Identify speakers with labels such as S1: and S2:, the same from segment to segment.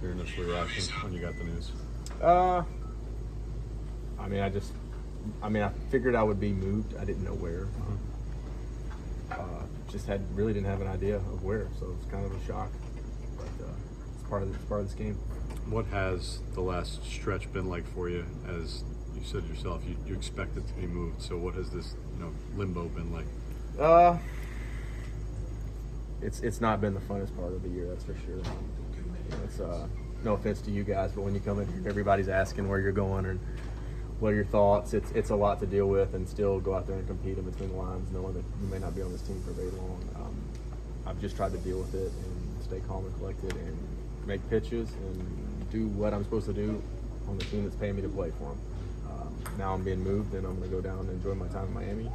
S1: your initial reaction when you got the news?
S2: I figured I would be moved. I didn't know where. Really didn't have an idea of where, so it's kind of a shock. But it's part of this game.
S1: What has the last stretch been like for you? As you said yourself, you expected to be moved. So what has this limbo been like?
S2: It's not been the funnest part of the year, that's for sure. It's no offense to you guys, but when you come in here, everybody's asking where you're going and what are your thoughts. It's a lot to deal with, and still go out there and compete in between the lines, knowing that you may not be on this team for very long. I've just tried to deal with it and stay calm and collected and make pitches and do what I'm supposed to do on the team that's paying me to play for them. Now I'm being moved, and I'm going to go down and enjoy my time in Miami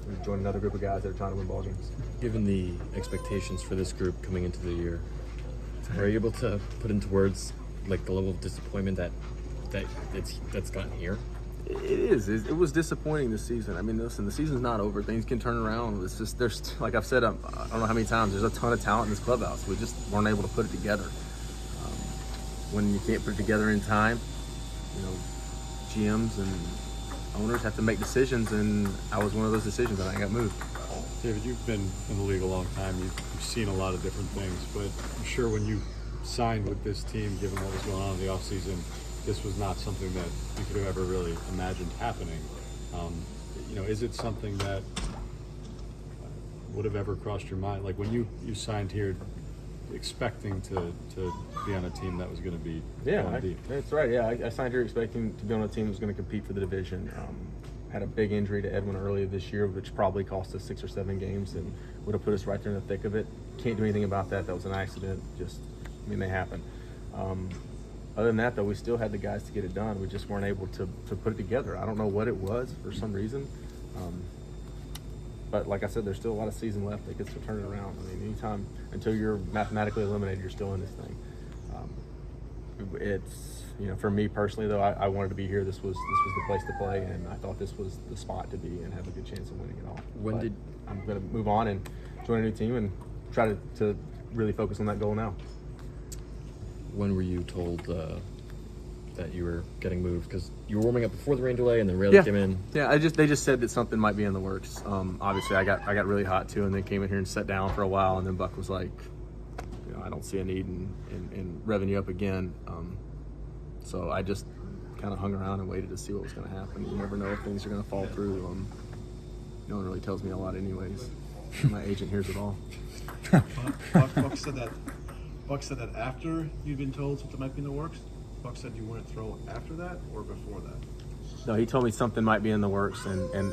S2: and join another group of guys that are trying to win ball games.
S3: Given the expectations for this group coming into the year, are you able to put into words like the level of disappointment that's gotten here?
S2: It is. It was disappointing this season. I mean, listen, the season's not over. Things can turn around. It's just, like I've said, I don't know how many times, there's a ton of talent in this clubhouse. We just weren't able to put it together. When you can't put it together in time, GMs and owners have to make decisions, and I was one of those decisions, and I got moved.
S1: David, you've been in the league a long time. You've seen a lot of different things, but I'm sure when you signed with this team, given what was going on in the offseason, this was not something that you could have ever really imagined happening. Is it something that would have ever crossed your mind? Like when you signed here, expecting to be on a team that was going to be going deep.
S2: That's right. Yeah, I signed here expecting to be on a team that was going to compete for the division. Had a big injury to Edwin earlier this year, which probably cost us 6 or 7 games and would have put us right there in the thick of it. Can't do anything about that. That was an accident. They happen. Other than that, though, we still had the guys to get it done. We just weren't able to put it together. I don't know what it was for some reason. But like I said, there's still a lot of season left. They could still turn it around. I mean, anytime until you're mathematically eliminated, you're still in this thing. It's for me personally, though, I wanted to be here. This was the place to play, and I thought this was the spot to be and have a good chance of winning it all. I'm going to move on and join a new team and try to really focus on that goal now.
S3: When were you told that you were getting moved? Because you were warming up before the rain delay, and then Rayleigh came in.
S2: Yeah, they just said that something might be in the works. Obviously, I got really hot too, and they came in here and sat down for a while, and then Buck was like, I don't see a need in revving you up again. So I just kind of hung around and waited to see what was going to happen. You never know if things are going to fall through. No one really tells me a lot, anyways. My agent hears it all.
S4: Buck said that after you'd been told something might be in the works. Buck said you wouldn't throw after that or before that.
S2: No, he told me something might be in the works,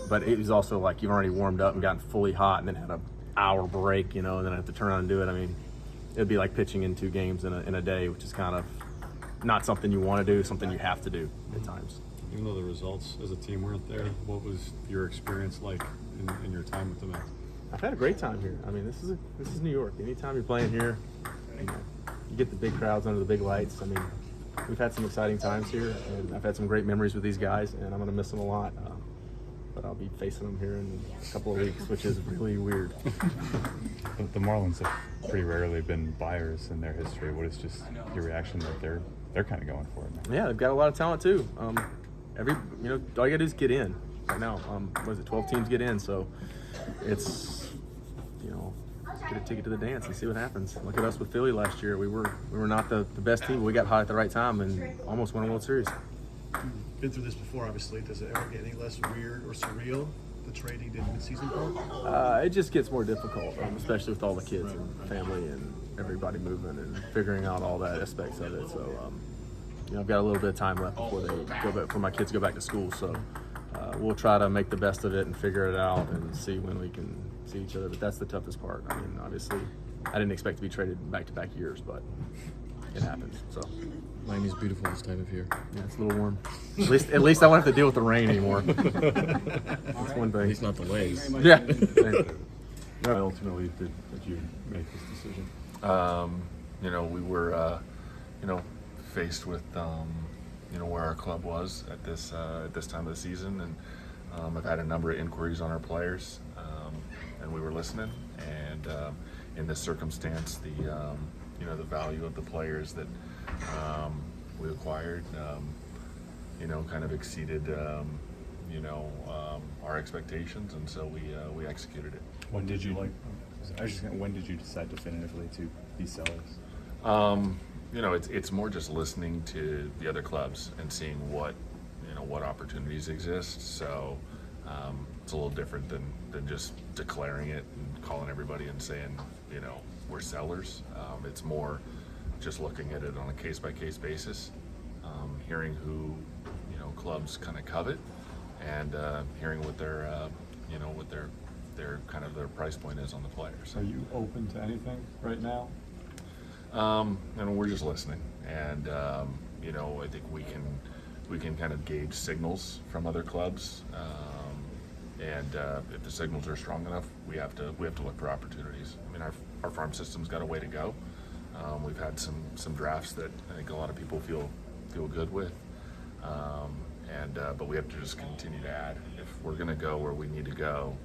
S2: but it was also like you've already warmed up and gotten fully hot, and then had an hour break, and then I have to turn on and do it. I mean, it'd be like pitching in 2 games in a day, which is kind of not something you want to do, something you have to do at times.
S1: Even though the results as a team weren't there, what was your experience like in your time with the Mets?
S2: I've had a great time here. I mean, this is New York. Anytime you're playing here, you get the big crowds under the big lights. I mean, we've had some exciting times here, and I've had some great memories with these guys, and I'm going to miss them a lot. But I'll be facing them here in a couple of weeks, which is really weird.
S5: The Marlins have pretty rarely been buyers in their history. What is just your reaction that they're kind of going for it now?
S2: Yeah, they've got a lot of talent too. All you gotta do is get in. Right now, 12 teams get in, so it's get a ticket to the dance and see what happens. Look at us with Philly last year. We were not the best team, but we got hot at the right time and almost won a World Series.
S4: You've been through this before, obviously. Does it ever get any less weird or surreal, the trade he did mid-season for?
S2: It just gets more difficult, especially with all the kids and family and everybody moving and figuring out all that aspects of it. So, I've got a little bit of time left before my kids go back to school. So, we'll try to make the best of it and figure it out and see when we can see each other. But that's the toughest part. I mean, obviously, I didn't expect to be traded back-to-back years, but it happens. So.
S3: Miami's beautiful this time of year.
S2: Yeah, it's a little warm. At least I won't have to deal with the rain anymore. That's one thing.
S3: At least not the waves.
S2: Yeah.
S1: Why ultimately did you make this decision?
S6: We were, faced with, where our club was at this time of the season, and I've had a number of inquiries on our players, and we were listening. And in this circumstance, the value of the players that we acquired, kind of exceeded, our expectations, and so we executed it.
S5: When did you when did you decide definitively to be sellers?
S6: It's more just listening to the other clubs and seeing what opportunities exist. So it's a little different than just declaring it and calling everybody and saying, we're sellers. It's more just looking at it on a case-by-case basis, hearing who, clubs kind of covet, and hearing what their kind of their price point is on the players.
S1: Are you open to anything right now?
S6: And we're just listening, and I think we can kind of gauge signals from other clubs, and if the signals are strong enough, we have to look for opportunities. I mean, our farm system's got a way to go. We've had some drafts that I think a lot of people feel good with, but we have to just continue to add. If we're going to go where we need to go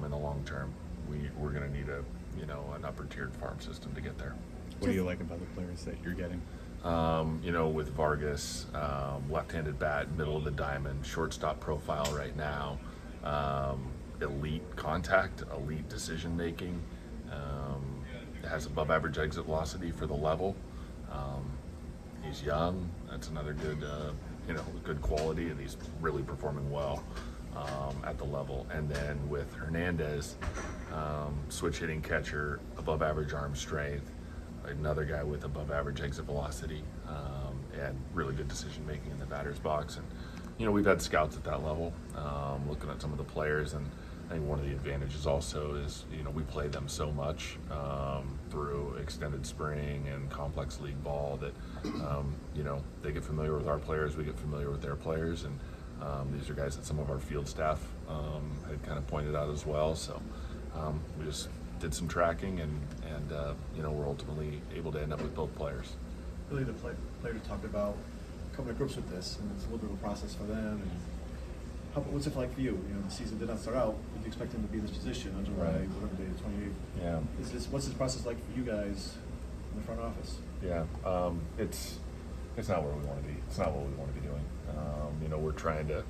S6: in the long term, we're going to need an upper tiered farm system to get there.
S5: What do you like about the players that you're getting?
S6: With Vargas, left-handed bat, middle of the diamond, shortstop profile right now, elite contact, elite decision making, has above average exit velocity for the level. He's young. That's another good quality, and he's really performing well at the level. And then with Hernandez, switch hitting catcher, above average arm strength, another guy with above average exit velocity, and really good decision making in the batter's box. And we've had scouts at that level, looking at some of the players, and I think one of the advantages also is we play them so much through extended spring and complex league ball that they get familiar with our players, we get familiar with their players, and these are guys that some of our field staff had kind of pointed out as well. So we just did some tracking, and we're ultimately able to end up with both players.
S4: Really, the players talked about coming to grips with this, and it's a little bit of a process for them. And what's it like for you? The season did not start out. Did you expect him to be in this position on July, whatever day, the 28th?
S6: Yeah.
S4: What's this process like for you guys in the front office?
S6: Yeah. It's not where we want to be. It's not what we want to be doing. We're trying to,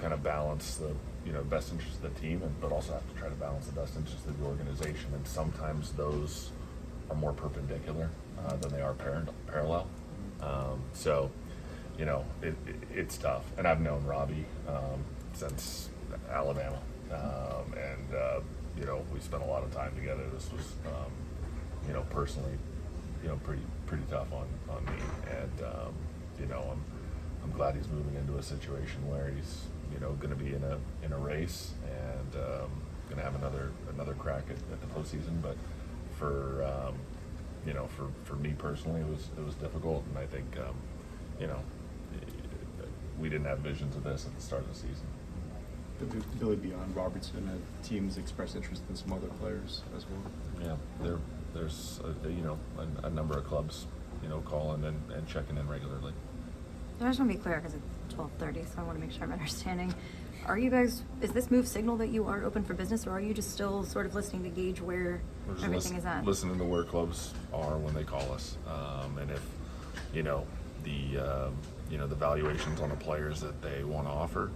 S6: kind of balance the, best interest of the team, but also have to try to balance the best interest of the organization. And sometimes those are more perpendicular than they are parallel. So, it's tough. And I've known Robbie since Alabama, and we spent a lot of time together. This was, personally, pretty tough on me. And I'm glad he's moving into a situation where he's going to be in a race, and going to have another crack at the postseason. But for me personally, it was difficult, and I think we didn't have visions of this at the start of the season.
S7: Billy, beyond Robertson, teams express interest in some other players as well.
S6: Yeah, there's a number of clubs calling and checking in regularly.
S8: I just want to be clear because it's 12:30, so I want to make sure I'm understanding. Is this move signal that you are open for business, or are you just still sort of listening to gauge where
S6: We're just
S8: everything is at?
S6: Listening to where clubs are when they call us, and if the valuations on the players that they want to offer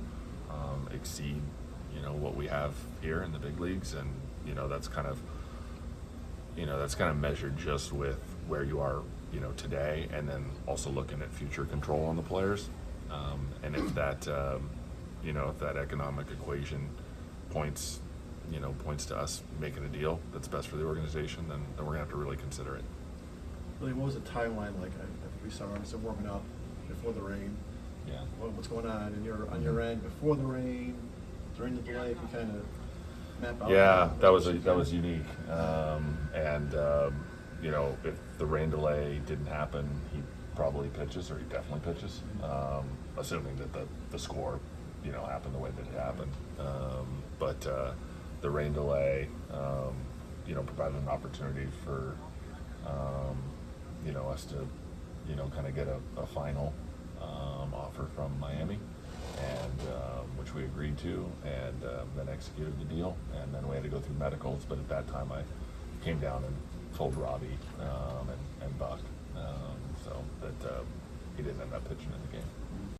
S6: exceed what we have here in the big leagues, and that's kind of measured just with where you are today, and then also looking at future control on the players, and if that if that economic equation points to us making a deal that's best for the organization, then we're gonna have to really consider it.
S4: Really, what was the timeline like? I think we saw Robertson warming up before the rain.
S6: Yeah.
S4: What's going on on your end before the rain, during the delay? If you kind of map out.
S6: Yeah, that was unique, and if the rain delay didn't happen, he probably pitches, or he definitely pitches, assuming that the score happened the way that it happened. But the rain delay provided an opportunity for us to kind of get a final offer from Miami, and which we agreed to, and then executed the deal, and then we had to go through medicals. But at that time, I came down and told Robbie and Buck, so that he didn't end up pitching in the game.